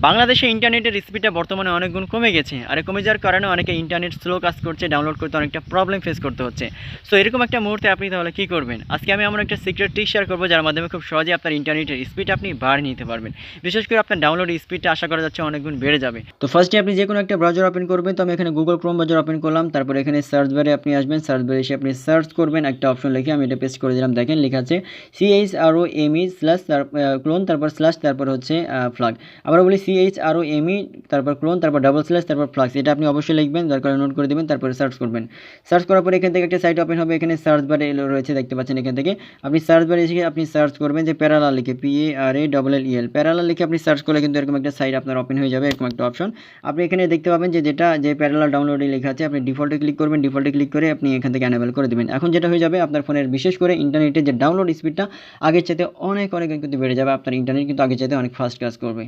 বাংলাদেশে ইন্টারনেটের স্পিডটা বর্তমানে অনেক গুণ কমে গেছে, আর কমে যাওয়ার কারণে অনেকে ইন্টারনেট স্লো কাজ করছে, ডাউনলোড করতে অনেকটা প্রবলেম ফেস করতে হচ্ছে। সো এরকম একটা মুহূর্তে আপনি তাহলে কী করবেন? আজকে আমি এমন একটা সিক্রেট ট্রিক শেয়ার করবো যার মাধ্যমে খুব সহজে আপনার ইন্টারনেটের স্পিড আপনি বাড়িয়ে নিতে পারবেন। বিশেষ করে আপনার ডাউনলোড স্পিডটা আশা করা যাচ্ছে অনেক গুণ বেড়ে যাবে। তো ফার্স্টে আপনি যে কোনো একটা ব্রাউজার ওপেন করবেন। তো আমি এখানে গুগল ক্রোম ব্রাউজার ওপেন করলাম, তারপর এখানে সার্চ বারে আপনি আসবেন, সার্চ বারে এসে আপনি সার্চ করবেন একটা অপশন লিখে, আমি এটা পেস্ট করে দিলাম। দেখেন লেখা আছে CHROME স্ল্যাশ ক্লোন, তারপর স্ল্যাশ, তারপর হচ্ছে ফ্লাগ। আবার বলি CHROME, তারপর ক্লোন, তারপর ডাবল স্ল্যাশ, তারপর ফ্লাক্স। এটা আপনি অবশ্যই লিখবেন, দরকার নোট করে দেবেন, তারপরে সার্চ করবেন। সার্চ করার পরে এখান থেকে একটা সাইট ওপেন হবে। এখানে সার্চ বারে রয়েছে, দেখতে পাচ্ছেন। এখান থেকে আপনি সার্চ বারে এসে আপনি সার্চ করবেন যে প্যারালাল লিখে, PARALLEL, প্যারালাল লিখে আপনি সার্চ করলে কিন্তু এরকম একটা সাইট আপনার ওপেন হয়ে যাবে, এরকম একটা অপশন। আপনি এখানে দেখতে পাবেন যে প্যারালাল ডাউনলোডে লেখা আছে, আপনি ডিফল্টে ক্লিক করবেন। ডিফল্টে ক্লিক করে আপনি এখান থেকে এনেবল করে দেবেন। এখন যেটা হয়ে যাবে, আপনার ফোনের বিশেষ করে ইন্টারনেটের যে ডাউনলোড স্পিডটা আগের চাইতে অনেক অনেক কিন্তু বেড়ে যাবে। আপনার ইন্টারনেট কিন্তু আগের চাইতে অনেক ফাস্ট কাজ করবে।